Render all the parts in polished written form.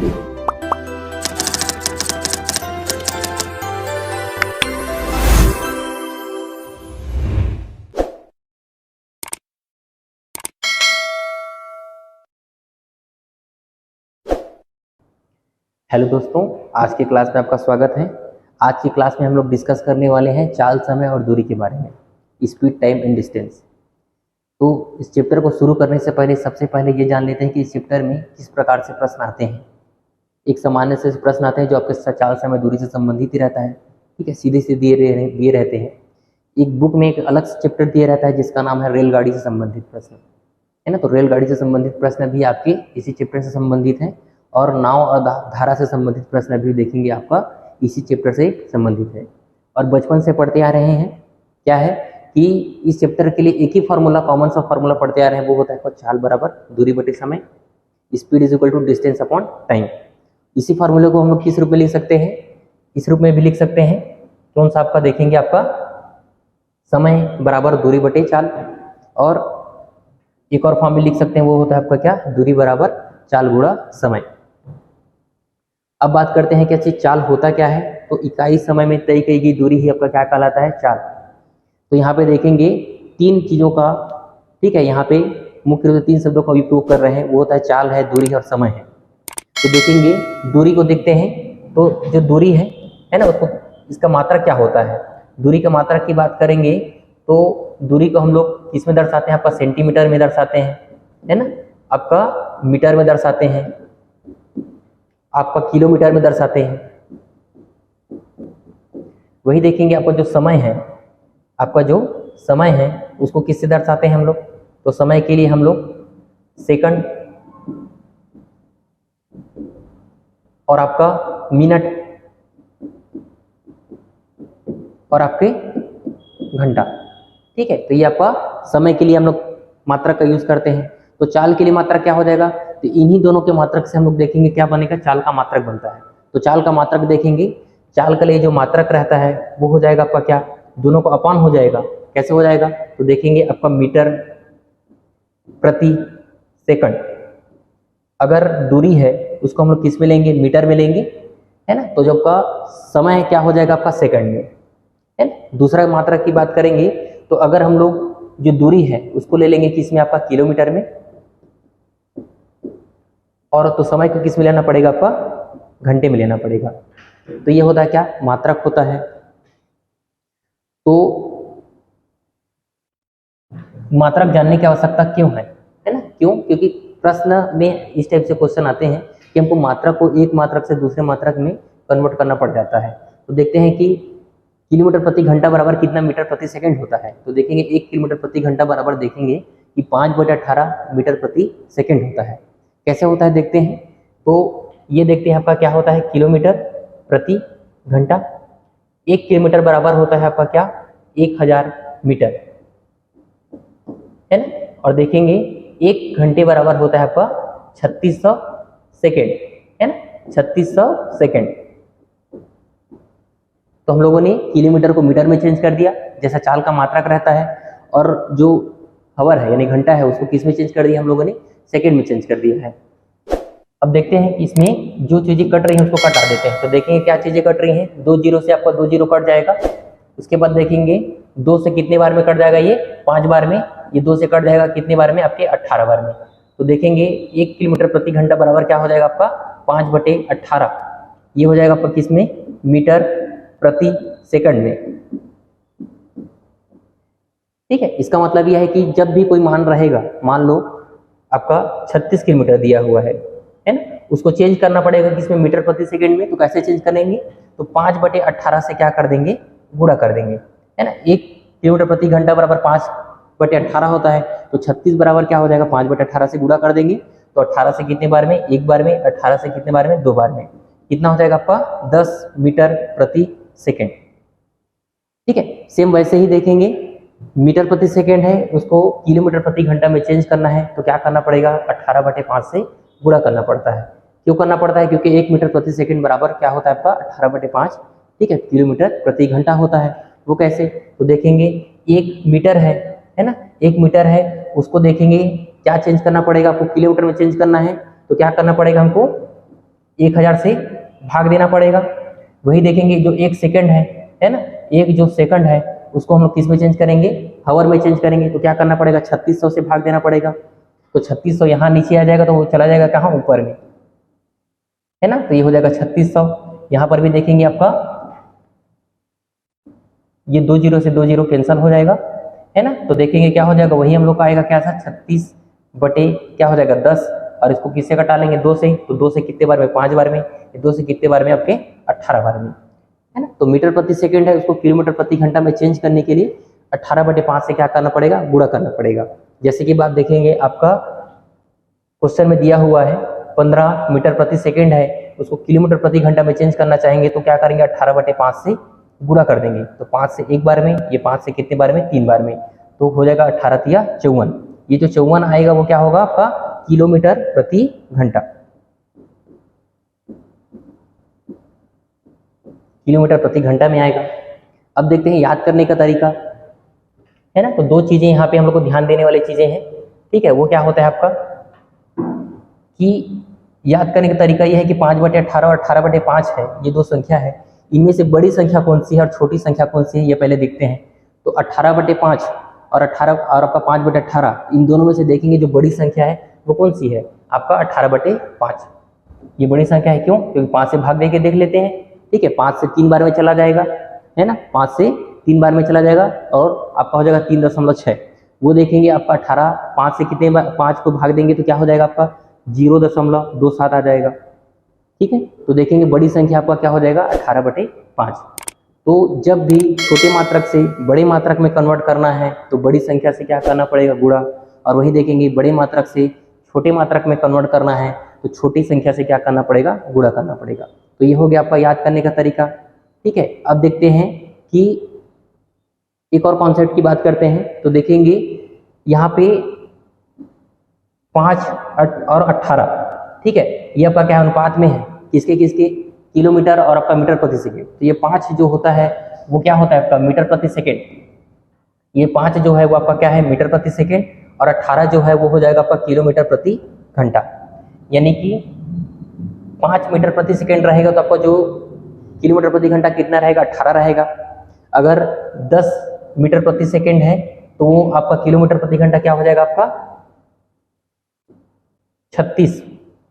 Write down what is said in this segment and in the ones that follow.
Hello दोस्तों, आज की क्लास में आपका स्वागत है। आज की क्लास में हम लोग डिस्कस करने वाले हैं चाल, समय और दूरी के बारे में, स्पीड, टाइम एंड डिस्टेंस। तो इस चैप्टर को शुरू करने से पहले सबसे पहले ये जान लेते हैं कि इस चैप्टर में किस प्रकार से प्रश्न आते हैं। एक सामान्य से प्रश्न आते हैं जो आपके चाल, समय, दूरी से संबंधित ही रहता है, ठीक है, सीधे से दिए रहते हैं। एक बुक में एक अलग से चैप्टर दिया रहता है जिसका नाम है रेलगाड़ी से संबंधित प्रश्न, है ना। तो रेलगाड़ी से संबंधित प्रश्न भी आपके इसी चैप्टर से संबंधित है, और नाव और धारा से संबंधित प्रश्न भी देखेंगे आपका इसी चैप्टर से संबंधित है। और बचपन से पढ़ते आ रहे हैं, क्या है कि इस चैप्टर के लिए एक ही फार्मूला, कॉमन सा फार्मूला पढ़ते आ रहे हैं, वो होता है चाल बराबर दूरी बटे समय, speed is equal to distance upon time. इसी फार्मूले को हम लोग किस रूप में लिख सकते हैं, इस रूप में भी लिख सकते हैं। कौन सा आपका देखेंगे, आपका समय बराबर दूरी बटे चाल, और एक और फॉर्म में लिख सकते हैं, वो होता है आपका क्या, दूरी बराबर चाल गुणा समय। अब बात करते हैं क्या चीज चाल होता क्या है। तो इकाई समय में तय की गई दूरी ही आपका क्या कहलाता है, चाल। तो यहाँ पे देखेंगे तीन चीजों का, ठीक है, यहाँ पे मुख्य रूप से तीन शब्दों का उपयोग कर रहे हैं, वो होता है चाल है, दूरी और समय है। तो देखेंगे दूरी को देखते हैं, तो जो दूरी है ना, उसको इसका मात्रक क्या होता है। दूरी का मात्रक की बात करेंगे तो दूरी को हम लोग किस में दर्शाते हैं, आपका सेंटीमीटर में दर्शाते हैं, है ना, आपका मीटर में दर्शाते हैं, आपका किलोमीटर में दर्शाते हैं। वही देखेंगे आपका जो समय है, आपका जो समय है उसको किससे दर्शाते हैं हम लोग। तो समय के लिए हम लोग सेकंड और आपका मिनट और आपके घंटा, ठीक है। तो ये आपका समय के लिए हम लोग मात्रक का यूज करते हैं। तो चाल के लिए मात्रक क्या हो जाएगा, तो इन्हीं दोनों के मात्रक से हम लोग देखेंगे क्या बनेगा, चाल का मात्रक बनता है। तो चाल का मात्रक देखेंगे, चाल के लिए जो मात्रक रहता है वो हो जाएगा आपका क्या, दोनों को अपान हो जाएगा। कैसे हो जाएगा, तो देखेंगे आपका मीटर प्रति सेकंड। अगर दूरी है उसको हम लोग किस में लेंगे, मीटर में लेंगे, है ना। तो जब का समय क्या हो जाएगा आपका सेकंड में, है ना। दूसरा मात्रक की बात करेंगे तो अगर हम लोग जो दूरी है उसको ले लेंगे किस में, आपका किलोमीटर में, और तो समय को किस में लेना पड़ेगा, आपका घंटे में लेना पड़ेगा। तो ये होता है क्या, मात्रक होता है। तो मात्रक जानने की आवश्यकता क्यों है ना, क्यों, क्योंकि प्रश्न में इस टाइप से क्वेश्चन आते हैं कि हमको मात्रक को एक मात्रक से दूसरे मात्रक में कन्वर्ट करना पड़ जाता है। तो देखते हैं कि किलोमीटर प्रति घंटा बराबर कितना मीटर प्रति सेकंड होता है। तो देखेंगे 1 किलोमीटर प्रति घंटा बराबर देखेंगे कि 5/18 मीटर प्रति सेकंड होता है। कैसे होता है देखते हैं। तो ये देखते हैं आपका क्या होता है, किलोमीटर प्रति घंटा। 1 किलोमीटर बराबर होता है आपका क्या, 1000 मीटर, है ना। और देखेंगे 1 घंटे बराबर होता है आपका 3600 सेकेंड, है ना, 3600 सेकेंड। तो हम लोगों ने किलोमीटर को मीटर में चेंज कर दिया जैसा चाल का मात्रक रहता है, और जो आवर है यानी घंटा है उसको किस में चेंज कर दिया हम लोगों ने, सेकंड में चेंज कर दिया है। अब देखते हैं कि इसमें जो चीजें कट रही हैं उसको कटा देते हैं। तो देखेंगे क्या चीजें कट रही हैं, 2 जीरो से आपका 2 जीरो कट जाएगा। उसके बाद देखेंगे 2 से कितने बार में कट जाएगा, ये 5 बार में। ये 2 से कट जाएगा कितने बार में, आपके 18 बार में। तो देखेंगे 1 किलोमीटर प्रति घंटा बराबर क्या हो जाएगा आपका 5/18। ये हो जाएगा आपका किसमें, मीटर प्रति सेकंड में, ठीक है। इसका मतलब यह है कि जब भी कोई मान रहेगा, मान लो आपका 36 किलोमीटर दिया हुआ है ना, उसको चेंज करना पड़ेगा किसमें, मीटर प्रति सेकंड में। तो कैसे चेंज करेंगे, तो 5/18 से क्या कर देंगे, गुणा कर देंगे, है ना। 1 किलोमीटर प्रति घंटा बराबर 5/18 होता है। तो 36 बराबर क्या हो जाएगा, 5/18 से गुणा कर देंगे। तो 18 से कितने बार में, 1 बार में। 18 से कितने बार में, 2 बार में। कितना हो जाएगा आपका 10 मीटर प्रति सेकेंड, ठीक है। सेम वैसे ही देखेंगे, मीटर प्रति सेकेंड है उसको किलोमीटर प्रति घंटा में चेंज करना है। तो क्या करना पड़ेगा, 18/5 से गुणा करना पड़ता है। क्यों करना पड़ता है, क्योंकि 1 मीटर प्रति सेकंड बराबर क्या होता है आपका 18/5, ठीक है, किलोमीटर प्रति घंटा होता है। वो कैसे, तो देखेंगे 1 मीटर है ना, 1 मीटर है, उसको देखेंगे क्या चेंज करना पड़ेगा आपको, किलोमीटर में चेंज करना है। तो क्या करना पड़ेगा हमको, 1000 से भाग देना पड़ेगा। वही देखेंगे जो 1 सेकंड है ना, एक जो सेकंड है उसको हम लोग किस में चेंज करेंगे, हावर में चेंज करेंगे। तो क्या करना पड़ेगा, 3600 से भाग देना पड़ेगा। तो 3600 यहाँ नीचे आ जाएगा तो वो चला जाएगा कहाँ, ऊपर में, है ना। तो ये हो जाएगा 3600। यहाँ पर भी देखेंगे आपका ये 2 0 से 2 0 कैंसल हो जाएगा, है ना। तो देखेंगे क्या हो जाएगा, वही हम लोग का आएगा क्या था, 36 बटे क्या हो जाएगा 10, और इसको किससे घटा लेंगे, 2 से। तो 2 से कितने बार में, 5 बार में। 2 से कितने बार में आपके, 18 बार में, है ना। तो मीटर प्रति सेकंड है, उसको किलोमीटर प्रति घंटा में चेंज करने के लिए 18 बटे 5 से क्या करना पड़ेगा, गुणा करना पड़ेगा। जैसे कि बात देखेंगे आपका क्वेश्चन में दिया हुआ है 15 मीटर प्रति सेकंड है, उसको किलोमीटर प्रति घंटा में चेंज करना चाहेंगे तो क्या करेंगे, 18 बटे 5 से गुणा कर देंगे। तो 5 से एक बार में, ये 5 से कितने बार में, 3 बार में। तो हो जाएगा 18 तिया 54। ये जो 54 आएगा वो क्या होगा आपका, किलोमीटर प्रति घंटा, किलोमीटर प्रति घंटा में आएगा। अब देखते हैं याद करने का तरीका, है ना। तो 2 चीजें यहाँ पे हम लोग को ध्यान देने वाली चीजें हैं, ठीक है। वो क्या होता है आपका कि याद करने का तरीका ये है कि 5 बटे 18 और 18 बटे 5 है, ये 2 संख्या है। इनमें से बड़ी संख्या कौन सी है और छोटी संख्या कौन सी है, ये पहले देखते हैं। तो 18 बटे 5 और 18 और आपका 5 बटे 18, इन दोनों में से देखेंगे जो बड़ी संख्या है वो कौन सी है, आपका 18 बटे 5। ये बड़ी संख्या है, क्यों, क्योंकि 5 से भाग दे के देख लेते हैं, ठीक है। 5 से 3 बार में चला जाएगा, है ना, 5 से 3 बार में चला जाएगा और आपका हो जाएगा 3.6। वो देखेंगे आपका 18, 5 से कितने बार 5 को भाग देंगे तो क्या हो जाएगा आपका 0.27 आ जाएगा, ठीक है। तो देखेंगे बड़ी संख्या आपका क्या हो जाएगा, 18 बटे 5। तो जब भी छोटे मात्रक से बड़े मात्रक में कन्वर्ट करना है तो बड़ी संख्या से क्या करना पड़ेगा, गुणा। और वही देखेंगे बड़े मात्रक से छोटे मात्रक में कन्वर्ट करना है तो छोटी संख्या से क्या करना पड़ेगा, गुणा करना पड़ेगा। तो ये हो गया आपका याद करने का तरीका, ठीक है। अब देखते हैं कि एक और कॉन्सेप्ट की बात करते हैं। तो देखेंगे यहाँ पे 5 और 18, ठीक है, ये आपका क्या अनुपात में है, किसके किसके, किलोमीटर और आपका मीटर प्रति सेकेंड। तो ये 5 जो होता है वो क्या होता है आपका मीटर प्रति सेकेंड, ये 5 जो है वो आपका क्या है, मीटर प्रति सेकेंड, और 18 जो है वो हो जाएगा आपका किलोमीटर प्रति घंटा। यानी कि 5 मीटर प्रति सेकेंड रहेगा तो आपका जो किलोमीटर प्रति घंटा कितना रहेगा, 18 रहेगा। अगर 10 मीटर प्रति सेकेंड है तो वो आपका किलोमीटर प्रति घंटा क्या हो जाएगा आपका 36,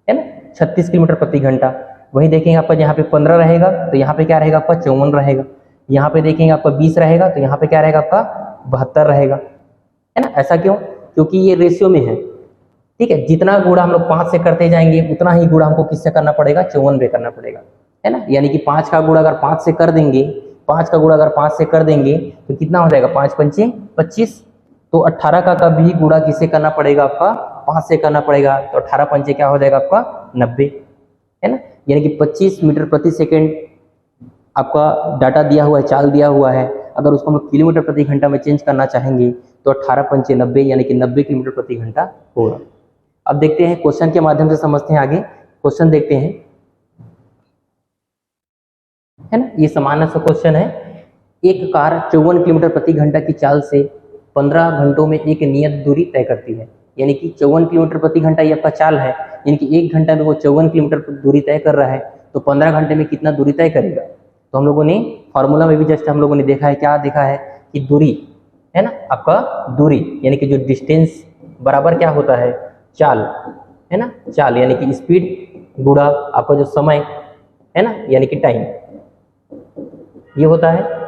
है ना, 36 किलोमीटर प्रति घंटा। वही देखेंगे आपका यहाँ पे 15 रहेगा तो यहाँ पे क्या रहेगा आपका 54 रहेगा। यहाँ पे देखेंगे आपका 20 रहेगा तो यहाँ पे क्या रहेगा आपका 72 रहेगा, है ना। ऐसा क्यों, क्योंकि ये रेशियो में है, ठीक है। जितना गुणा हम लोग 5 से करते जाएंगे उतना ही गुणा हमको किससे करना पड़ेगा, 54 पे करना पड़ेगा, है ना। यानी कि 5 का गुणा अगर 5 से कर देंगे, 5 का गुणा अगर 5 से कर देंगे तो कितना हो जाएगा, 5 पंचे 25। तो 18 का भी गुणा किससे करना पड़ेगा, आपका 5 से करना पड़ेगा। तो 18 पंचे क्या हो जाएगा आपका 90, है ना। यानी कि 25 मीटर प्रति सेकेंड आपका डाटा दिया हुआ है, चाल दिया हुआ है। अगर उसको हम किलोमीटर प्रति घंटा में चेंज करना चाहेंगे तो 18 पंचे 90, यानी कि 90 किलोमीटर प्रति घंटा होगा। अब देखते हैं क्वेश्चन के माध्यम से समझते हैं आगे। क्वेश्चन देखते हैं, है ना। ये सामान्य सा क्वेश्चन है। एक कार 54 किलोमीटर प्रति घंटा की चाल से 15 घंटों में एक नियत दूरी तय करती है। यानी कि 54 किलोमीटर प्रति घंटा ये आपका चाल है, यानी कि 1 घंटा में वो 54 किलोमीटर दूरी तय कर रहा है, तो 15 घंटे में कितना दूरी तय करेगा। तो हम लोगों ने फॉर्मूला में भी जस्ट हम लोगों ने देखा है, क्या देखा है कि दूरी, है ना, आपका दूरी यानी कि जो डिस्टेंस बराबर क्या होता है, चाल, है ना। चाल यानी कि स्पीड गुणा आपका जो समय है ना, यानी कि टाइम, ये होता है।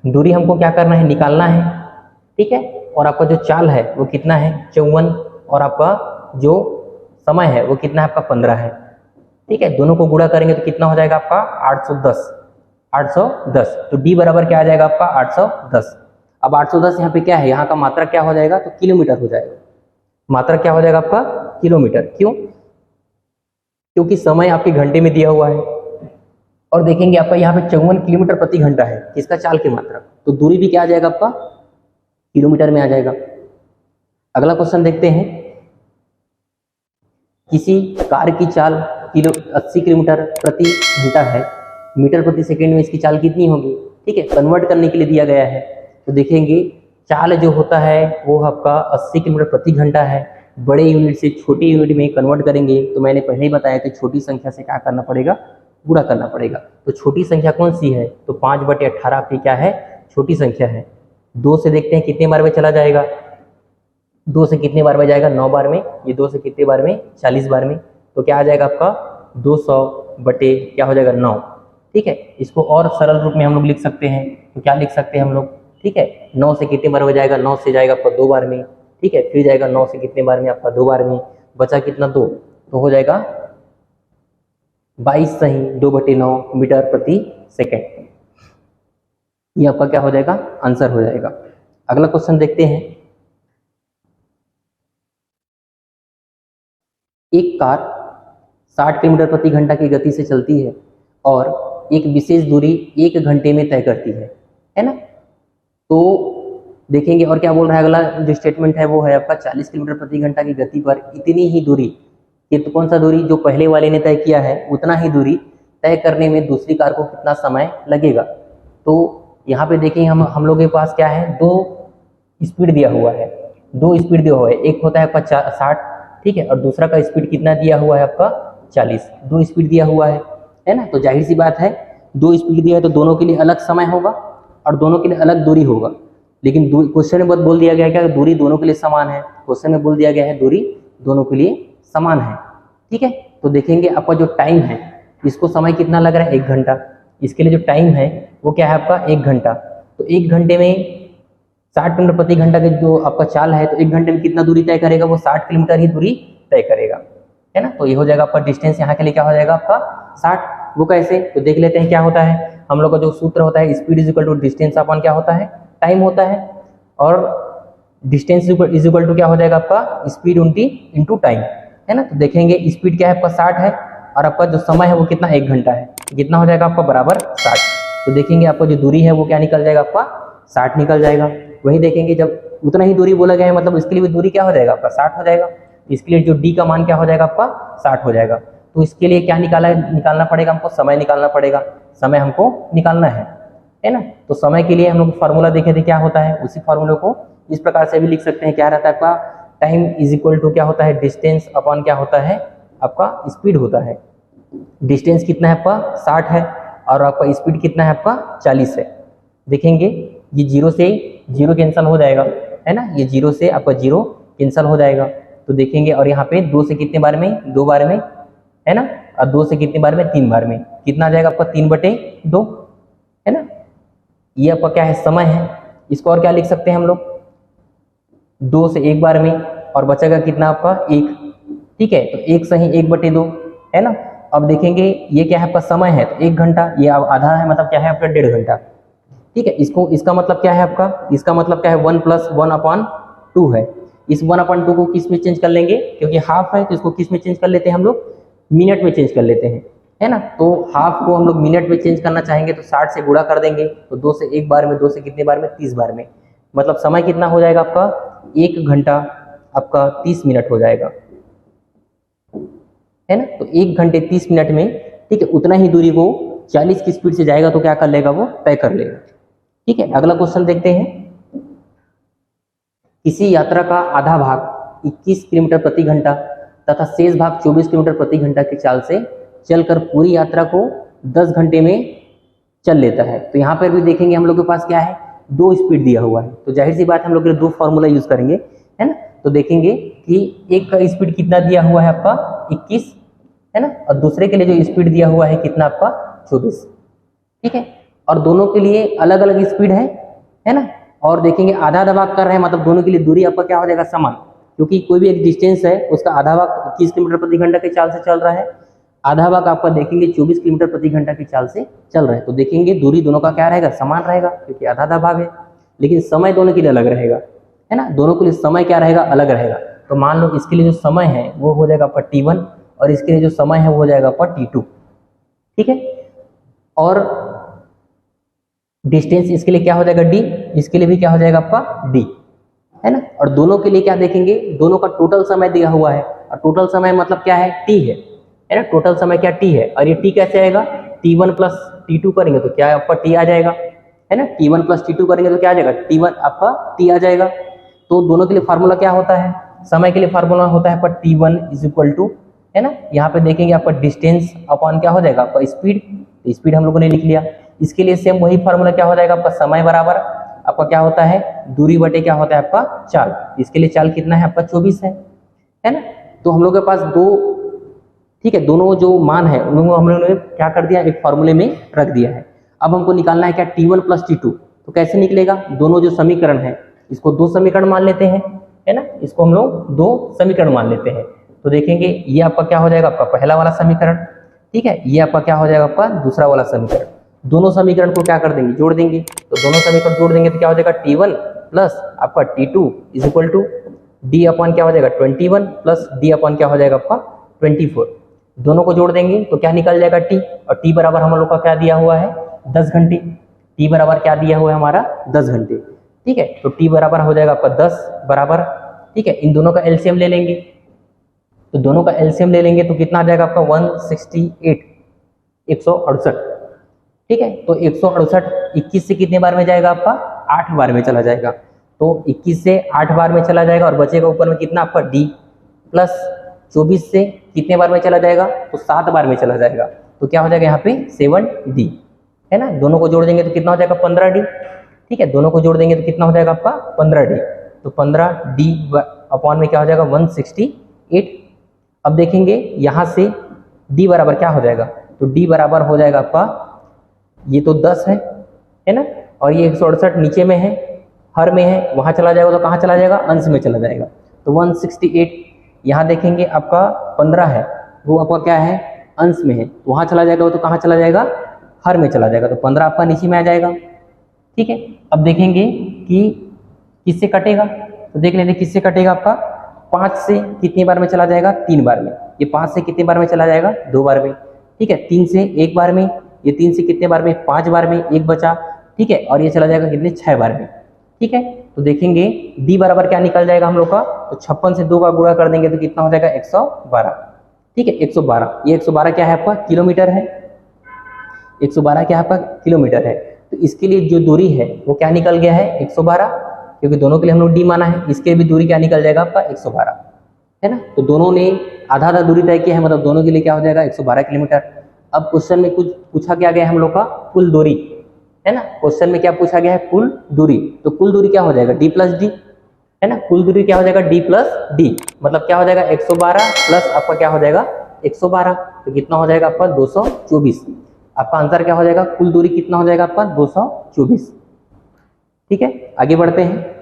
दूरी हमको क्या करना है, निकालना है, ठीक है। और आपका जो चाल है वो कितना है, 54, और आपका जो समय है वो कितना है, आपका 15 है, ठीक है। दोनों को गुणा करेंगे तो कितना हो जाएगा आपका 810। तो डी बराबर क्या आ जाएगा आपका 810। अब 810 यहाँ पे क्या है, यहाँ का मात्रा क्या हो जाएगा, तो किलोमीटर हो जाएगा। मात्रा क्या हो जाएगा आपका किलोमीटर, क्यों, क्योंकि समय आपके घंटे में दिया हुआ है। और देखेंगे आपका यहाँ पे 54 किलोमीटर प्रति घंटा है, किसका, चाल की मात्रा। तो दूरी भी क्या आ जाएगा आपका किलोमीटर में आ जाएगा। अगला क्वेश्चन देखते हैं। किसी कार की चाल 80 किलोमीटर प्रति घंटा है, मीटर प्रति सेकंड में इसकी चाल कितनी होगी, ठीक है। कन्वर्ट करने के लिए दिया गया है। तो देखेंगे चाल जो होता है वो आपका 80 किलोमीटर प्रति घंटा है, बड़े यूनिट से छोटी यूनिट में कन्वर्ट करेंगे तो मैंने पहले ही बताया कि छोटी संख्या से क्या करना पड़ेगा, गुणा करना पड़ेगा। तो छोटी संख्या कौन सी है, तो 5/18 आपकी क्या है, छोटी संख्या है। 2 से देखते हैं कितने बार में चला जाएगा, 2 से कितने बार में जाएगा, 9 बार में। ये 2 से कितने बार में, 40 बार में। तो क्या आ जाएगा आपका 200 बटे क्या हो जाएगा 9। ठीक है, इसको और सरल रूप में हम लोग लिख सकते हैं। तो क्या लिख सकते हैं हम लोग, ठीक है, 9 से कितने बार में जाएगा, 9 से जाएगा आपका 2 बार में। ठीक है, फिर जाएगा 9 से कितने बार में, आपका 2 बार में। बचा कितना, 2, तो हो जाएगा 22 सही 2/9 मीटर प्रति सेकेंड। ये आपका क्या हो जाएगा, आंसर हो जाएगा। अगला क्वेश्चन देखते हैं। एक कार 60 किलोमीटर प्रति घंटा की गति से चलती है और एक विशेष दूरी 1 घंटे में तय करती है ना। तो देखेंगे और क्या बोल रहा है, अगला जो स्टेटमेंट है वो है आपका 40 किलोमीटर प्रति घंटा की गति पर इतनी ही दूरी, ये तो कौन सा दूरी, जो पहले वाले ने तय किया है उतना ही दूरी तय करने में दूसरी कार को कितना समय लगेगा। तो यहाँ पे देखेंगे हम लोग के पास क्या है, 2 स्पीड दिया हुआ है, 2 स्पीड दिया हुआ है। एक होता है आपका 60, ठीक है, और दूसरा का स्पीड कितना दिया हुआ है आपका 40। 2 स्पीड दिया हुआ है ना। तो जाहिर सी बात है 2 स्पीड दिया है तो दोनों के लिए अलग समय होगा और दोनों के लिए अलग दूरी होगा। लेकिन क्वेश्चन में बोल दिया गया है क्या, दूरी दोनों के लिए समान है। क्वेश्चन में बोल दिया गया है दूरी दोनों के लिए समान है। ठीक है, तो देखेंगे आपका जो टाइम है, इसको समय कितना लग रहा है, 1 घंटा। इसके लिए जो टाइम है वो क्या है आपका 1 घंटा। तो 1 घंटे में 60 किलोमीटर प्रति घंटा का जो आपका चाल है, तो 1 घंटे में कितना दूरी तय करेगा, वो 60 किलोमीटर ही दूरी तय करेगा, है ना। तो ये हो जाएगा आपका डिस्टेंस, यहाँ के लिए क्या हो जाएगा आपका 60। वो कैसे, तो देख लेते हैं क्या होता है। हम लोग का जो सूत्र होता है, speed is equal to distance upon क्या होता है, टाइम होता है। और डिस्टेंस इज इक्वल टू क्या हो जाएगा आपका स्पीड इंटू टाइम, है ना। तो देखेंगे स्पीड क्या है आपका 60 है और आपका जो समय है वो कितना 1 घंटा है। कितना हो जाएगा आपका बराबर 60। तो देखेंगे आपका जो दूरी है वो क्या निकल जाएगा आपका 60 निकल जाएगा। वही देखेंगे जब उतना ही दूरी बोला गया है, मतलब इसके लिए भी दूरी क्या हो जाएगा आपका 60 हो जाएगा। इसके लिए जो डी का मान क्या हो जाएगा आपका 60 हो जाएगा। तो इसके लिए क्या निकालना पड़ेगा हमको, समय निकालना पड़ेगा। समय हमको निकालना है ना। तो समय के लिए हम लोग फार्मूला देखे थे क्या होता है, उसी फार्मूले को इस प्रकार से भी लिख सकते हैं। क्या रहता है आपका, टाइम इज इक्वल टू क्या होता है, डिस्टेंस अपॉन क्या होता है आपका स्पीड होता है। डिस्टेंस कितना है आपका 60 है और आपका स्पीड कितना है आपका 40 है। देखेंगे ये 0 से 0 कैंसिल हो जाएगा, है ना। ये 0 से आपका 0 कैंसिल हो जाएगा। तो देखेंगे और यहाँ पे 2 से कितने बार में, 2 बार में, है ना। और 2 से कितने बार में, 3 बार में। कितना आ जाएगा आपका 3/2, है ना। ये आपका क्या है, समय है। इसको और क्या लिख सकते हैं हम लोग, 2 से 1 बार में और बचेगा कितना आपका 1। ठीक है, तो 1 सही 1/2, है ना। अब देखेंगे ये क्या है आपका समय है, तो 1 घंटा, ये अब आधा है, मतलब क्या है आपका 1.5 घंटा। ठीक है, इसका मतलब क्या है आपका, इसका मतलब क्या है 1 + 1/2 है। इस 1/2 को किस में चेंज कर लेंगे, क्योंकि हाफ है तो इसको किस में चेंज कर लेते हैं हम लोग, मिनट में चेंज कर लेते हैं, है ना। तो हाफ को हम लोग मिनट में चेंज करना चाहेंगे तो 60 से गुणा कर देंगे। तो 2 से 1 बार में, 2 से कितने बार में, 30 बार में। मतलब समय कितना हो जाएगा आपका 1 घंटा आपका 30 मिनट हो जाएगा, है ना। तो 1 घंटे 30 मिनट में, ठीक है, उतना ही दूरी वो 40 की स्पीड से जाएगा तो क्या कर लेगा, वो तय कर लेगा। ठीक है, अगला क्वेश्चन देखते हैं। किसी यात्रा का आधा भाग 21 किलोमीटर प्रति घंटा तथा शेष भाग 24 किलोमीटर प्रति घंटा की चाल से चलकर पूरी यात्रा को 10 घंटे में चल लेता है। तो यहाँ पर भी देखेंगे हम लोग के पास क्या है, 2 स्पीड दिया हुआ है। तो जाहिर सी बात हम लोग 2 फॉर्मूला यूज करेंगे, है ना। तो देखेंगे कि एक का स्पीड कितना दिया हुआ है आपका 21, है ना, और दूसरे के लिए जो स्पीड दिया हुआ है कितना आपका 24। ठीक है, और दोनों के लिए अलग अलग स्पीड है ना। और देखेंगे आधा आधा भाग कर रहे हैं, मतलब दोनों के लिए दूरी आपका क्या हो जाएगा समान, क्योंकि कोई भी एक डिस्टेंस है उसका आधा भाग 21 किलोमीटर प्रति घंटा की चाल से चल रहा है, आधा भाग आपका देखेंगे 24 किलोमीटर प्रति घंटा की चाल से चल रहा है। तो देखेंगे दूरी दोनों का क्या रहेगा, समान रहेगा, क्योंकि आधा आधा भाग है। लेकिन समय दोनों के लिए अलग रहेगा, है ना। दोनों के लिए समय क्या रहेगा, अलग रहेगा। तो मान लो इसके लिए जो समय है वो हो जाएगा आपका T1 और इसके लिए जो समय है वो हो जाएगा आपका T2। ठीक है, और डिस्टेंस इसके लिए क्या हो जाएगा D, इसके लिए भी क्या हो जाएगा आपका D, है ना। और दोनों के लिए क्या देखेंगे, दोनों का टोटल समय दिया हुआ है और टोटल समय मतलब क्या है, T है ना। टोटल समय क्या T है, और ये T कैसे आएगा, T1 + T2 करेंगे तो क्या आपका T आ जाएगा, है ना। T1 + T2 करेंगे तो क्या आ जाएगा, T1 आपका T आ जाएगा। तो दोनों के लिए फार्मूला क्या होता है, समय के लिए फार्मूला होता है आपका T1 इज इक्वल टू, है ना, यहाँ पे देखेंगे आपका डिस्टेंस अपॉन क्या हो जाएगा आपका स्पीड, स्पीड हम लोगों ने लिख लिया। इसके लिए सेम वही फार्मूला क्या हो जाएगा आपका समय बराबर आपका क्या होता है दूरी बटे क्या होता है आपका चाल। इसके लिए चाल कितना है आपका 24 है ना। तो हम लोग के पास दो, ठीक है, दोनों जो मान है उन लोगों हम लोगों ने क्या कर दिया एक फॉर्मूले में रख दिया है। अब हमको निकालना है क्या T1 प्लस T2। तो कैसे निकलेगा, दोनों जो समीकरण है इसको दो समीकरण मान लेते हैं, है ना, इसको हम लोग दो समीकरण मान लेते हैं। तो देखेंगे ये आपका क्या हो जाएगा आपका पहला वाला समीकरण, ठीक है, ये आपका क्या हो जाएगा आपका दूसरा वाला समीकरण। दोनों समीकरण को क्या कर देंगे जोड़ देंगे। तो दोनों समीकरण जोड़ देंगे तो क्या हो जाएगा T1 प्लस आपका T2 is equal to D upon क्या हो जाएगा 21 प्लस डी अपॉन क्या हो जाएगा आपका 24। दोनों को जोड़ देंगे तो क्या निकल जाएगा T, और T बराबर हम लोग का क्या दिया हुआ है 10 घंटे। T बराबर क्या दिया हुआ है हमारा 10 घंटे, ठीक है। तो T बराबर हो जाएगा आपका 10 बराबर, ठीक है, इन दोनों का एलसीएम ले लेंगे। तो दोनों का एलसीएम ले लेंगे तो कितना आ जाएगा आपका 168 168, ठीक है। तो 168 21 से कितने बार में जाएगा आपका 8 बार में चला जाएगा। तो 21 से 8 बार में चला जाएगा और बचेगा ऊपर में कितना आपका D प्लस 24 से कितने बार में चला जाएगा तो 7 बार में चला जाएगा। तो क्या हो जाएगा यहाँ पे 7D, है ना। दोनों को जोड़ देंगे तो कितना हो जाएगा 15D, ठीक है, दोनों को जोड़ देंगे तो कितना हो जाएगा आपका 15D। तो 15D अपॉन में क्या हो जाएगा 168। अब देखेंगे यहाँ से D बराबर क्या हो जाएगा, तो D बराबर हो जाएगा आपका ये तो 10 है ना, और ये 168 नीचे में है हर में है, वहाँ चला जाएगा तो कहाँ चला जाएगा अंश में चला जाएगा। तो 168 यहाँ देखेंगे आपका 15 है वो आपका क्या है अंश में है, वहाँ चला जाएगा तो कहाँ चला जाएगा हर में चला जाएगा। तो 15 आपका नीचे में आ जाएगा, ठीक है। अब देखेंगे कि किससे कटेगा, तो देख लेते किससे कटेगा आपका 5 से कितनी बार में चला जाएगा 3 बार में। ये 5 से कितने बार में चला जाएगा 2 बार में, ठीक है। 3 से 1 बार में, ये 3 से कितने बार में 5 बार में, एक बचा, ठीक है, और ये चला जाएगा कितने 6 बार में, ठीक है। तो देखेंगे D बराबर क्या निकल जाएगा हम लोग का, तो 56 से 2 का गुणा कर देंगे तो कितना हो जाएगा 112, ठीक है। 112 ये 112 क्या है आपका किलोमीटर है, 112 क्या है आपका किलोमीटर है। तो इसके लिए जो दूरी है वो क्या निकल गया है 112, क्योंकि दोनों के लिए हम लोग D माना है, इसके लिए भी दूरी क्या निकल जाएगा आपका 112, है ना। तो दोनों ने आधा आधा दूरी तय किया है, मतलब दोनों के लिए क्या हो जाएगा 112 किलोमीटर। अब क्वेश्चन में कुछ पूछा क्या गया है हम लोग का कुल दूरी, है ना। क्वेश्चन में क्या पूछा गया है कुल दूरी, तो कुल दूरी क्या हो जाएगा D प्लस D, है ना। कुल दूरी क्या हो जाएगा D प्लस D, मतलब क्या हो जाएगा 112 प्लस आपका क्या हो जाएगा 112, तो कितना हो जाएगा आपका 224। आपका आंसर क्या हो जाएगा कुल दूरी कितना हो जाएगा आपका 224, ठीक है। आगे बढ़ते हैं।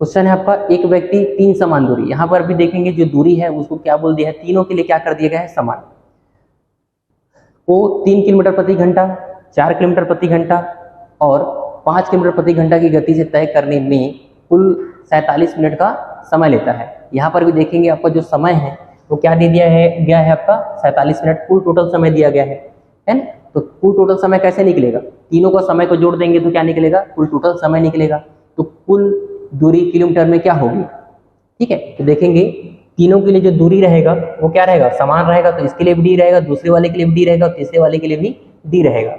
क्वेश्चन है आपका एक व्यक्ति 3 समान दूरी, यहां पर भी देखेंगे जो दूरी है उसको क्या बोल दिया है, तीनों के लिए क्या कर दिया गया है समान, वो 3 किलोमीटर प्रति घंटा, 4 किलोमीटर प्रति घंटा और 5 किलोमीटर प्रति घंटा की गति से तय करने में कुल 47 मिनट का समय लेता है। यहाँ पर भी देखेंगे आपका जो समय है वो क्या दे दिया है गया है आपका 47 मिनट, कुल टोटल समय दिया गया है ना। तो कुल टोटल समय कैसे निकलेगा, तीनों का समय को जोड़ देंगे तो क्या निकलेगा कुल टोटल समय निकलेगा। तो कुल दूरी किलोमीटर में क्या होगी, ठीक है। तो देखेंगे तीनों के लिए जो दूरी रहेगा वो क्या रहेगा समान रहेगा, तो इसके लिए भी D रहेगा, दूसरे वाले के लिए भी D रहेगा और तीसरे वाले के लिए भी D रहेगा,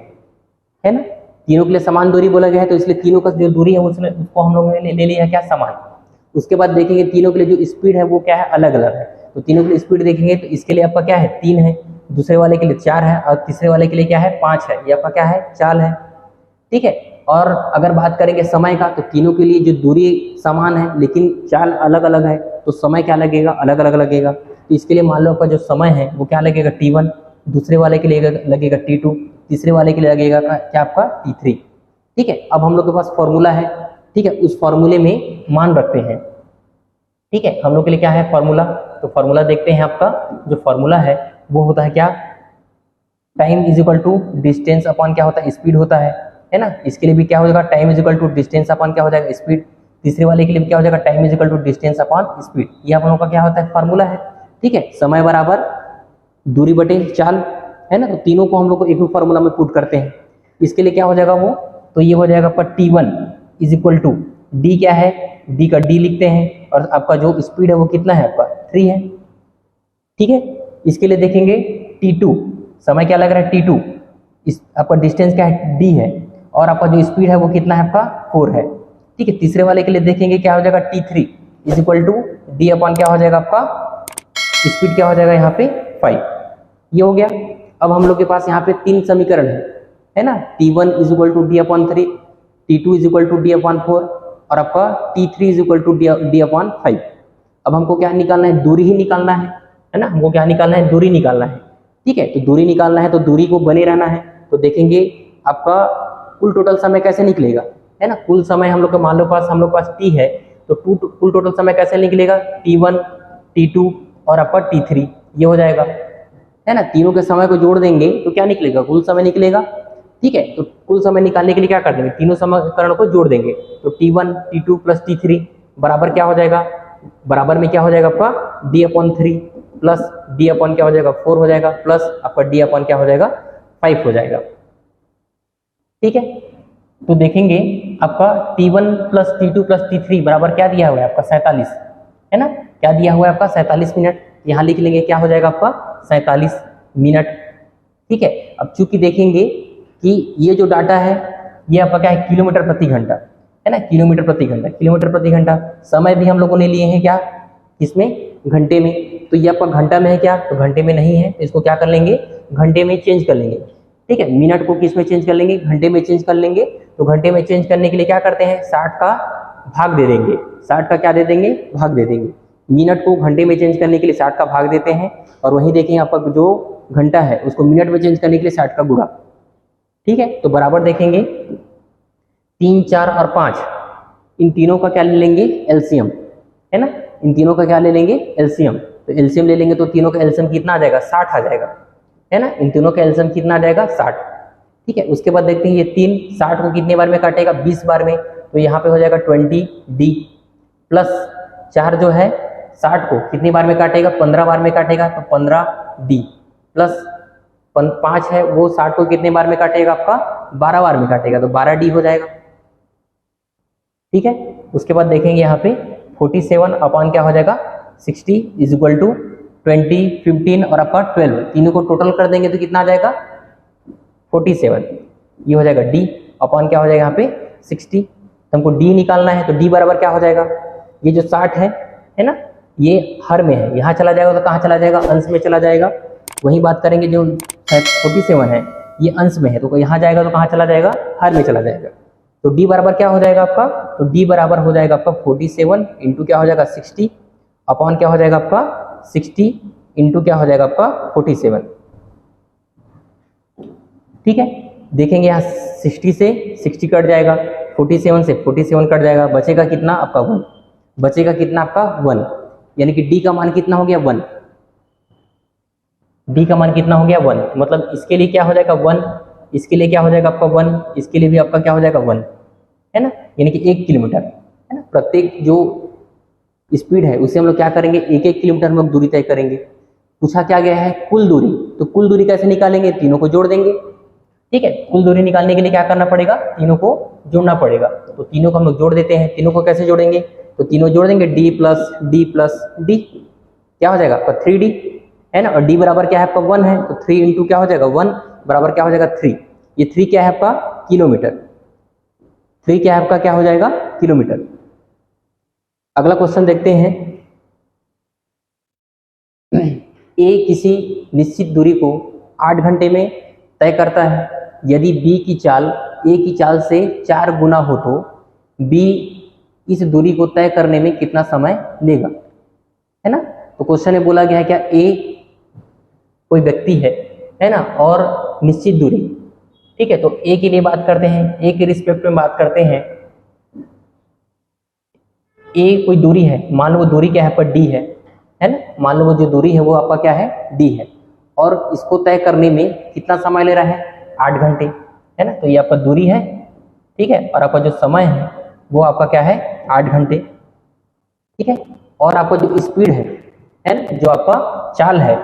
है ना। तीनों के लिए समान दूरी बोला गया है, तो इसलिए तीनों का जो दूरी है उसको हम लोगों ने ले लिया क्या समान। उसके बाद देखेंगे तीनों के लिए जो स्पीड है वो क्या है अलग अलग है, तो तीनों के लिए स्पीड देखेंगे तो इसके लिए आपका क्या है 3 है, दूसरे वाले के लिए 4 है और तीसरे वाले के लिए क्या है 5 है, ये आपका क्या है चाल है, ठीक है। और अगर बात करेंगे समय का, तो तीनों के लिए जो दूरी समान है लेकिन चाल अलग अलग है, तो समय क्या लगेगा अलग अलग लगेगा। तो इसके लिए मान लो आपका जो समय है वो क्या लगेगा T1, दूसरे वाले के लिए लगेगा T2, तीसरे वाले के लिए लगेगा क्या आपका T3, ठीक है। अब हम लोग के पास फॉर्मूला है, ठीक है, उस फॉर्मूले में मान रखते हैं, ठीक है। हम लोग के लिए क्या है फॉर्मूला, तो फॉर्मूला देखते हैं। आपका जो फॉर्मूला है वो होता है क्या time is equal to distance upon क्या होता है स्पीड होता है ना। इसके लिए भी क्या हो जाएगा time is equal to distance upon क्या हो जाएगा स्पीड, तीसरे वाले के लिए क्या हो जाएगा time is equal to distance upon speed. ये आप लोगों का क्या होता है फार्मूला है, ठीक है। समय बराबर दूरी बटे चाल, है ना। तो तीनों को हम लोग को एक ही फार्मूला में पुट करते हैं। इसके लिए क्या हो जाएगा वो, तो ये हो जाएगा आपका T1 is equal to D क्या है D का D लिखते हैं, और आपका जो स्पीड है वो कितना है आपका 3 है, ठीक है। इसके लिए देखेंगे T2 समय क्या लग रहा है T2, इस आपका डिस्टेंस क्या है D है, और आपका जो स्पीड है वो कितना है आपका 4 है, ठीक है, तीसरे वाले के लिए देखेंगे क्या हो जाएगा T3 is equal to D upon क्या हो जाएगा आपका स्पीड क्या हो जाएगा यहाँ पे 5। ये हो गया। अब हम लोग के पास यहाँ पे 3 समीकरण है ना, T1 is equal to D upon 3, T2 is equal to D upon 4 और आपका T3 is equal to D upon 5। अब हमको क्या निकालना है, दूरी ही निकालना है ना, हमको क्या निकालना है, दूरी निकालना है। ठीक है, तो दूरी निकालना है तो दूरी को बने रहना है। तो देखेंगे आपका कुल टोटल समय कैसे निकलेगा, है ना, कुल समय हम लोग के मान लो हम लोग पास T है तो कुल टोटल समय कैसे निकलेगा, T1 T2 और आपका T3 ये हो जाएगा, है ना। तीनों के समय को जोड़ देंगे तो क्या निकलेगा, कुल समय निकलेगा। ठीक है, तो कुल समय निकालने के लिए क्या कर देंगे, तीनों समीकरणों को जोड़ देंगे। तो T1 T2 प्लस T3 बराबर क्या हो जाएगा, बराबर में क्या हो जाएगा आपका d upon 3 plus d upon क्या हो जाएगा 4 हो जाएगा प्लस आपका d अपॉन क्या हो जाएगा 5 हो जाएगा। ठीक है, तो देखेंगे आपका T1 plus T2 plus T3 बराबर क्या दिया हुआ है आपका 47, है ना, क्या दिया हुआ है आपका 47 मिनट। यहाँ लिख लेंगे क्या हो जाएगा आपका 47 मिनट। ठीक है, अब चूंकि देखेंगे कि ये जो डाटा है ये आपका क्या है, किलोमीटर प्रति घंटा, है ना, किलोमीटर प्रति घंटा, किलोमीटर प्रति घंटा। समय भी हम लोगों ने लिए हैं क्या, इसमें घंटे में, तो ये आपका घंटा में है क्या, तो घंटे में नहीं है, तो इसको क्या कर लेंगे, घंटे में चेंज कर लेंगे। ठीक है, मिनट को किस में चेंज कर लेंगे, घंटे में चेंज कर लेंगे। तो घंटे में चेंज करने के लिए क्या करते हैं, 60 का भाग दे देंगे, 60 का क्या दे देंगे, भाग दे देंगे। मिनट को घंटे में चेंज करने के लिए 60 का भाग देते हैं और वहीं देखेंगे आपका जो घंटा है उसको मिनट में चेंज करने के लिए 60 का गुणा। ठीक है, तो बराबर देखेंगे 3, 4 और 5 इन तीनों का क्या ले लेंगे, एलसीएम, है ना, इन तीनों का क्या ले लेंगे, एलसीएम। तो एलसीएम ले लेंगे तो तीनों का एलसीएम कितना आ जाएगा, 60 आ जाएगा, है ना, इन तीनों का एलसीएम कितना आ जाएगा 60। ठीक है, उसके बाद देखते हैं ये 3 60 को कितने बार में काटेगा, 20 बार में, तो यहाँ पे हो जाएगा 20D प्लस 4 जो है 60 को कितनी बार में काटेगा, 15 बार में काटेगा, तो 15D प्लस 5 है वो 60 को कितने बार में काटेगा आपका, 12 बार में काटेगा, तो 12D हो जाएगा। ठीक है, उसके बाद देखेंगे यहाँ पे 47 अपॉन क्या हो जाएगा 60 इज इक्वल टू 20, 15 और आपका 12, तीनों को टोटल कर देंगे तो कितना आ जाएगा 47, ये हो जाएगा D अपॉन क्या हो जाएगा यहाँ पे 60। तो हमको D निकालना है, तो D बराबर क्या हो जाएगा, ये जो 60 है ना, ये हर में है, यहाँ चला जाएगा तो कहाँ चला जाएगा, अंश में चला जाएगा। वही बात करेंगे जो 47 है ये अंश में है तो यहाँ जाएगा तो कहाँ चला जाएगा, हर में चला जाएगा। तो D बराबर क्या हो जाएगा आपका, तो D बराबर हो जाएगा आपका 47 इंटू क्या हो जाएगा 60 अपॉन क्या हो जाएगा आपका 60 इंटू क्या हो जाएगा आपका 47। ठीक है, देखेंगे यहाँ 60 से 60 कट जाएगा, 47 से 47 कट जाएगा, बचेगा कितना आपका 1, बचेगा कितना आपका 1, यानी कि D का मान कितना हो गया 1, D का मान कितना हो गया 1, मतलब इसके लिए क्या हो जाएगा 1, इसके लिए क्या हो जाएगा आपका 1, इसके लिए भी आपका क्या हो जाएगा 1, है ना, यानी कि 1 किलोमीटर, है ना। प्रत्येक जो स्पीड है उसे हम लोग क्या करेंगे, 1-1 किलोमीटर हम लोग दूरी तय करेंगे। पूछा क्या गया है, कुल दूरी, तो कुल दूरी कैसे निकालेंगे, तीनों को जोड़ देंगे। ठीक है, कुल दूरी निकालने के लिए क्या करना पड़ेगा, तीनों को जोड़ना पड़ेगा। तो तीनों को हम लोग जोड़ देते हैं, तीनों को कैसे जोड़ेंगे, तो तीनों जोड़ देंगे D प्लस D क्या हो जाएगा आपका 3D, है ना, और D बराबर क्या है आपका 1 है, तो 3 इंटू क्या हो जाएगा 1 बराबर क्या हो जाएगा 3, ये 3 क्या है आपका किलोमीटर, 3 क्या है आपका क्या हो जाएगा किलोमीटर। अगला क्वेश्चन देखते हैं, A किसी निश्चित दूरी को 8 घंटे में तय करता है, यदि B की चाल A की चाल से 4 गुना हो तो B इस दूरी को तय करने में कितना समय लेगा, है ना। तो क्वेश्चन में बोला गया है क्या, A कोई व्यक्ति है ना, और निश्चित दूरी, ठीक है, तो A के लिए बात करते हैं, A के रिस्पेक्ट में बात करते हैं। A कोई दूरी है, मान लो वो दूरी क्या है आपका D है ना, मान लो वो जो दूरी है वो आपका क्या है D है, और इसको तय करने में कितना समय ले रहा है 8 घंटे, है ना। तो ये आपका दूरी है, ठीक है, और आपका जो समय है वो आपका क्या है 8 घंटे, ठीक है। और आपका जो स्पीड है ना, जो आपका चाल है,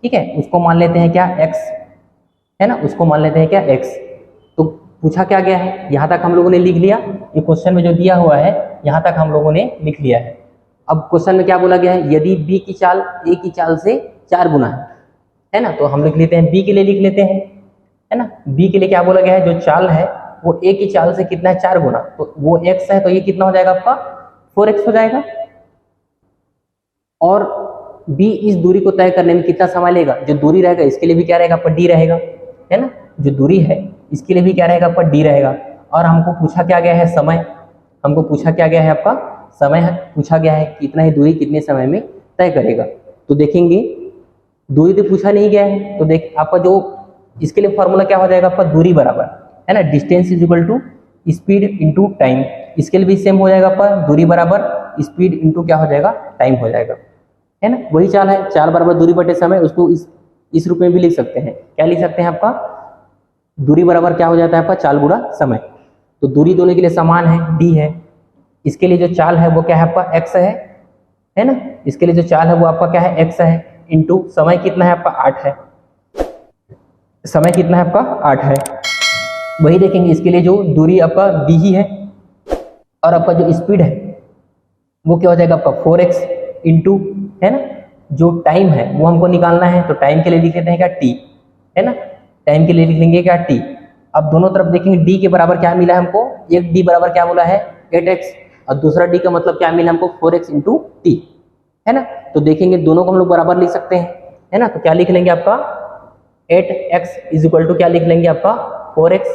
ठीक है, उसको मान लेते हैं क्या x, है ना, उसको मान लेते हैं क्या x। तो पूछा क्या गया है, यहाँ तक हम लोगों ने लिख लिया, ये क्वेश्चन में जो दिया हुआ है यहाँ तक हम लोगों ने लिख लिया है। अब क्वेश्चन में क्या बोला गया है, यदि B की चाल A की चाल से 4 गुना है ना, तो हम लिख लेते हैं B के लिए लिख लेते हैं, है ना। B के लिए क्या बोला गया है, जो चाल है वो ए की चाल से कितना है 4 गुना, तो वो x है तो ये कितना हो जाएगा आपका 4x हो जाएगा। और b इस दूरी को तय करने में कितना समय लेगा, जो दूरी रहेगा इसके लिए भी क्या रहेगा आपका d रहेगा, है ना, जो दूरी है इसके लिए भी क्या रहेगा आपका d रहेगा। और हमको पूछा क्या गया है समय, हमको पूछा क्या गया है आपका समय पूछा गया है, कितना ही दूरी कितने समय में तय करेगा। तो देखेंगे दूरी तो पूछा नहीं गया है, तो देख आपका जो इसके लिए फॉर्मूला क्या हो जाएगा आपका दूरी बराबर, है ना, distance is equal to speed into time. इसके लिए भी सेम हो जाएगा आपका दूरी बराबर स्पीड इनटू क्या हो जाएगा टाइम हो जाएगा, है ना, वही चाल है, चाल बराबर दूरी बटे समय। उसको इस रूप में भी लिख सकते हैं, क्या लिख सकते हैं आपका दूरी बराबर क्या हो जाता है आपका चाल गुणा समय। तो दूरी दोनों के लिए समान है, d है। इसके लिए जो चाल है वो क्या है आपका x है ना, इसके लिए जो चाल है वो आपका क्या है x है, इंटू समय कितना है आपका 8 है, समय कितना है आपका 8 है। वही देखेंगे इसके लिए जो दूरी आपका d ही है, और आपका जो स्पीड है वो क्या हो जाएगा आपका 4x इंटू, है ना, जो टाइम है वो हमको निकालना है, तो टाइम के लिए लिख लेते हैं क्या t, है ना, टाइम के लिए लिख लेंगे क्या t। अब दोनों तरफ देखेंगे d के बराबर क्या मिला है हमको, एक d बराबर क्या बोला है 8x, और दूसरा d का मतलब क्या मिला हमको 4x इंटू t, है ना। तो देखेंगे दोनों को हम लोग बराबर लिख सकते हैं, है ना, तो क्या लिख लेंगे आपका 8x इज इक्वल टू क्या लिख लेंगे आपका 4x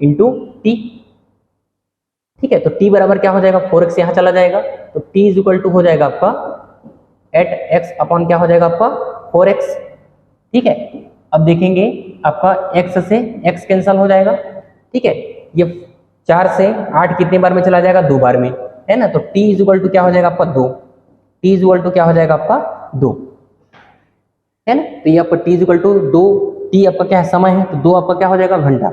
इंटू t, ठीक है। तो t बराबर क्या हो जाएगा 4x यहाँ चला जाएगा, तो t इज इक्वल टू हो जाएगा आपका 8x अपॉन क्या हो जाएगा आपका 4x, ठीक है। अब देखेंगे आपका x से x कैंसल हो जाएगा, ठीक है, ये 4 से 8 कितने बार में चला जाएगा 2 बार में, है ना, तो t इज इक्वल टू क्या हो जाएगा आपका 2, t इज इक्वल टू क्या हो जाएगा आपका 2, है ना। तो ये आपका t is equal to 2, t आपका क्या है समय है, तो 2 आपका क्या हो जाएगा घंटा,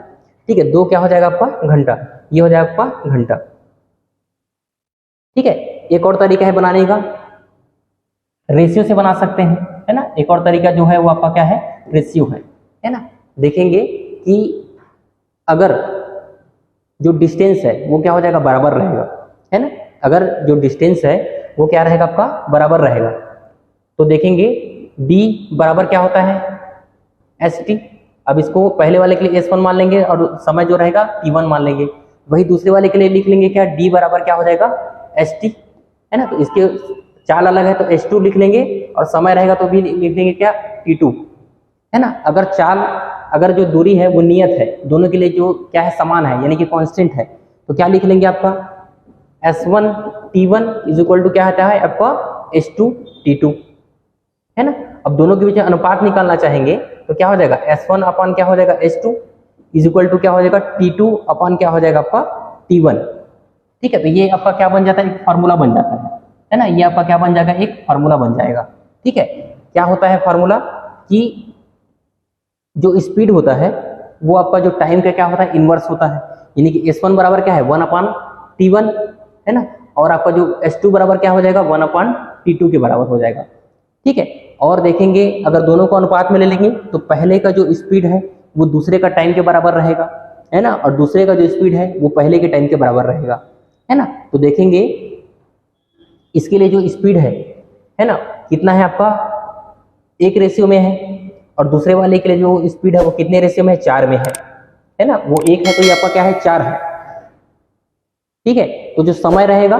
ठीक है, 2 क्या हो जाएगा आपका घंटा, ये हो जाएगा आपका घंटा, ठीक है। एक और तरीका है बनाने का, रेशियो से बना सकते हैं, है ना, एक और तरीका जो है वो आपका क्या है रेशियो है ना। देखेंगे कि अगर जो डिस्टेंस है वो क्या हो जाएगा बराबर रहेगा, है ना, अगर जो डिस्टेंस है वो क्या रहेगा आपका बराबर रहेगा, तो देखेंगे d बराबर क्या होता है st। अब इसको पहले वाले के लिए s1 मान लेंगे और समय जो रहेगा t1 मान लेंगे, वही दूसरे वाले के लिए लिख लेंगे क्या d बराबर क्या हो जाएगा st, है ना। तो इसके चाल अलग है तो s2 लिख लेंगे, और समय रहेगा तो भी लिख लेंगे क्या t2, है ना। अगर जो दूरी है वो नियत है, दोनों के लिए जो क्या है समान है यानी कि कांस्टेंट है, तो क्या लिख लेंगे आपका s1 t1 is equal to क्या होता है आपका s2 t2, है ना। अब दोनों के बीच में अनुपात निकालना चाहेंगे तो क्या हो जाएगा s1 अपॉन क्या हो जाएगा s2 इज इक्वल टू क्या हो जाएगा t2 अपॉन क्या हो जाएगा आपका t1, ठीक है। तो ये आपका क्या बन जाता है एक फार्मूला बन जाता है ना, ये आपका क्या बन जाएगा एक फार्मूला बन जाएगा, ठीक है। क्या होता है फार्मूला कि जो स्पीड होता है वो आपका जो टाइम का क्या होता है इनवर्स होता है, यानी कि s1 बराबर क्या है 1 अपॉन t1, है ना, और आपका जो s2 बराबर क्या हो जाएगा 1 अपॉन t2 के बराबर हो जाएगा, ठीक है। और देखेंगे अगर दोनों को अनुपात में ले लेंगे तो पहले का जो स्पीड है वो दूसरे का टाइम के बराबर रहेगा, है ना, और दूसरे का जो स्पीड है वो पहले के टाइम के बराबर रहेगा, है ना। तो देखेंगे इसके लिए जो स्पीड है ना, कितना है आपका 1 रेशियो में है, और दूसरे वाले के लिए जो स्पीड है वो कितने रेशियो में है 4 में है ना, वो 1 है तो ये आपका क्या है 4 है, ठीक है। तो जो समय रहेगा,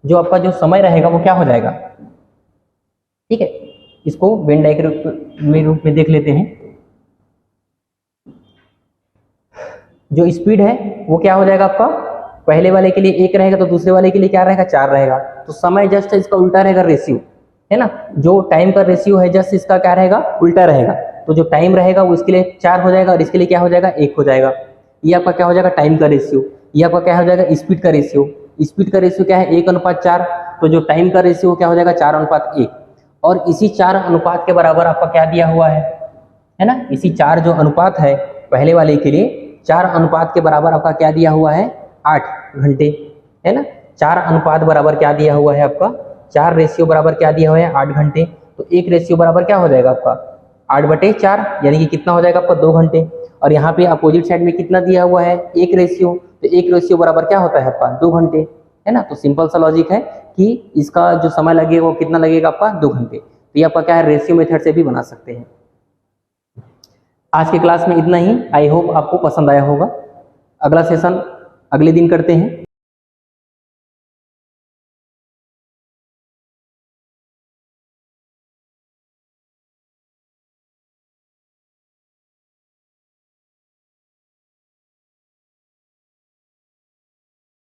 जो आपका जो समय रहेगा वो क्या हो जाएगा, ठीक है, इसको वेन डायग्राम रूप में देख लेते हैं। जो स्पीड है वो क्या हो जाएगा आपका पहले वाले के लिए 1 रहेगा तो दूसरे वाले के लिए क्या रहेगा 4 रहेगा, तो समय जस्ट इसका उल्टा रहेगा रेशियो, है ना, जो टाइम का रेशियो है जस्ट इसका क्या रहेगा उल्टा रहेगा, तो जो टाइम रहेगा वो इसके लिए 4 हो जाएगा और इसके लिए क्या हो जाएगा 1 हो जाएगा। ये आपका क्या हो जाएगा टाइम का रेशियो, ये आपका क्या हो जाएगा स्पीड का रेशियो, स्पीड का रेशियो क्या है 1:4, तो जो टाइम का रेशियो क्या हो जाएगा 4:1, और इसी 4 अनुपात के बराबर आपका क्या दिया हुआ है ना, इसी 4 जो अनुपात है पहले वाले के लिए 4 अनुपात के बराबर आपका क्या दिया हुआ है 8 घंटे, है ना, 4 अनुपात बराबर क्या दिया हुआ है आपका 4 रेशियो बराबर क्या दिया हुआ है 8 घंटे, तो 1 रेशियो बराबर क्या हो जाएगा आपका 8/4 यानी कि कितना हो जाएगा आपका 2 घंटे, और यहाँ पे अपोजिट साइड में कितना दिया हुआ है 1 रेशियो, तो 1 रेशियो बराबर क्या होता है आपका 2 घंटे, है ना। तो सिंपल सा लॉजिक है कि इसका जो समय लगेगा वो कितना लगेगा आपका 2 घंटे, तो ये आपका क्या है रेशियो मेथड से भी बना सकते हैं। आज के क्लास में इतना ही, आई होप आपको पसंद आया होगा। अगला सेशन अगले दिन करते हैं।